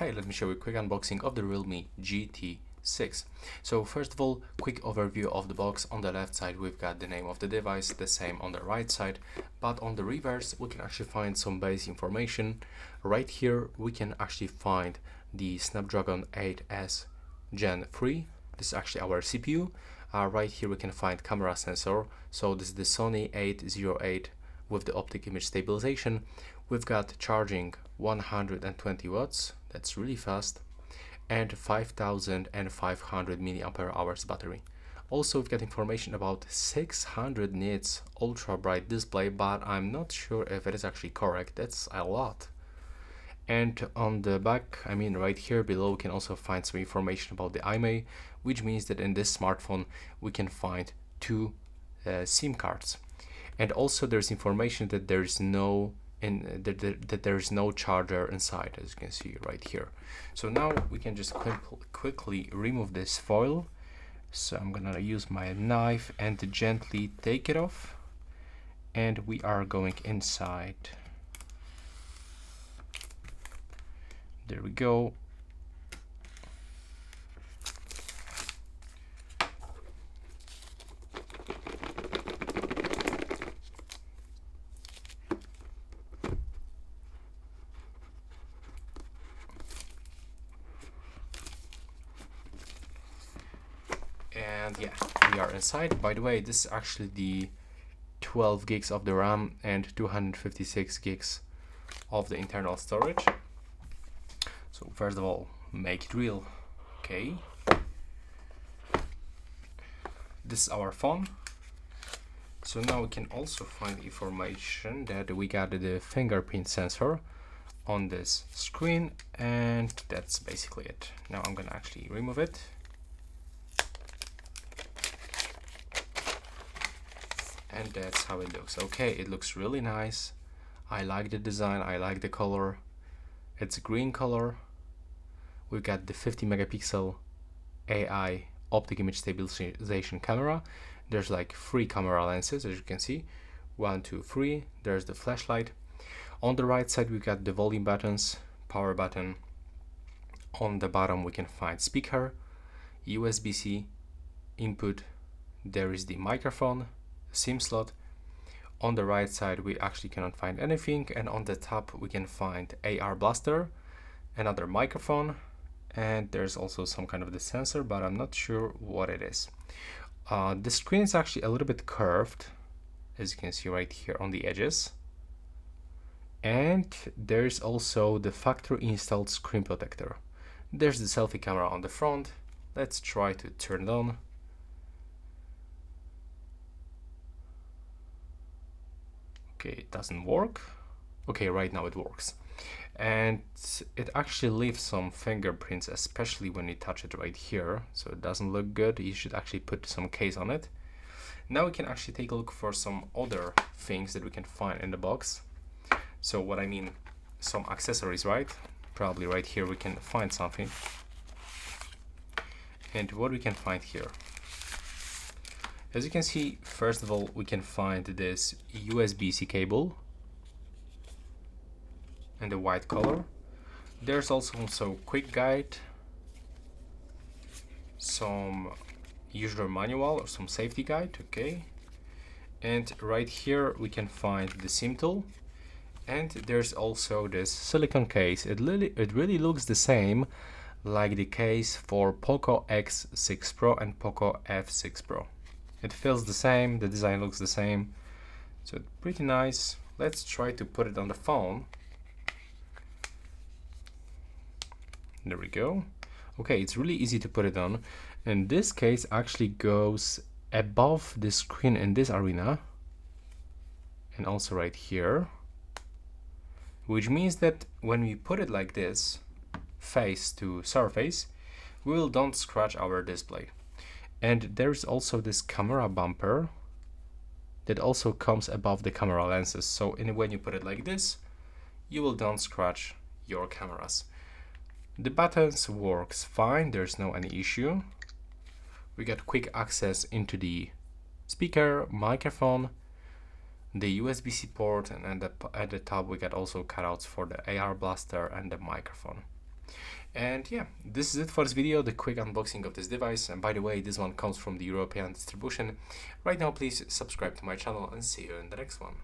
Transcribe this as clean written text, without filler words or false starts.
Hey, let me show you a quick unboxing of the Realme GT6. So first of all, quick overview of the box. On the left side we've got the name of the device, the same on the right side, but on the reverse we can actually find some base information. Right here we can actually find the Snapdragon 8S Gen 3. This is actually our CPU. Right here we can find camera sensor. So this is the Sony 808 with the optic image stabilization. We've got charging 120 watts, that's really fast, and 5500 milliampere hours battery. Also, we've got information about 600 nits ultra bright display, but I'm not sure if it is actually correct. That's a lot. And on the back, right here below, we can also find some information about the IMEI, which means that in this smartphone we can find two SIM cards. And also there's information that there's no charger inside, as you can see right here. So now we can just quickly remove this foil. So I'm gonna use my knife and gently take it off, and we are going inside. There we go. And yeah, we are inside. By the way, this is actually the 12 gigs of the RAM and 256 gigs of the internal storage. So first of all, make it real. Okay, this is our phone. So now we can also find information that we got the fingerprint sensor on this screen, and that's basically it. Now I'm gonna actually remove it. And that's how it looks. Okay, it looks really nice. I like the design, I like the color. It's a green color. We've got the 50 megapixel AI optic image stabilization camera. There's like 3 camera lenses, as you can see. 1, 2, 3. There's the flashlight. On the right side we've got the volume buttons, power button. On the bottom we can find speaker, USB-C input. There is the microphone, SIM slot. On the right side we actually cannot find anything, and on the top we can find AR blaster, another microphone, and there's also some kind of the sensor, but I'm not sure what it is. The screen is actually a little bit curved, as you can see right here on the edges, and there's also the factory installed screen protector. There's the selfie camera on the front. Let's try to turn it on. Okay, it doesn't work. Okay, right now it works. And it actually leaves some fingerprints, especially when you touch it right here. So it doesn't look good. You should actually put some case on it. Now we can actually take a look for some other things that we can find in the box. So what I mean, some accessories, right? Probably right here we can find something. And what we can find here. As you can see, first of all, we can find this USB-C cable in the white color. There's also quick guide, some user manual or some safety guide, okay. And right here we can find the SIM tool, and there's also this silicone case. It really looks the same like the case for Poco X6 Pro and Poco F6 Pro. It feels the same, the design looks the same, so it's pretty nice. Let's try to put it on the phone. There we go. Okay, it's really easy to put it on, and this case actually goes above the screen in this arena, and also right here, which means that when we put it like this, face to surface, we don't scratch our display. And there's also this camera bumper that also comes above the camera lenses. So when you put it like this, you will don't scratch your cameras. The buttons works fine, there's no any issue. We got quick access into the speaker, microphone, the USB-C port, and at the top we got also cutouts for the AR blaster and the microphone. And yeah, this is it for this video, the quick unboxing of this device. And by the way, this one comes from the European distribution. Right now, please subscribe to my channel and see you in the next one.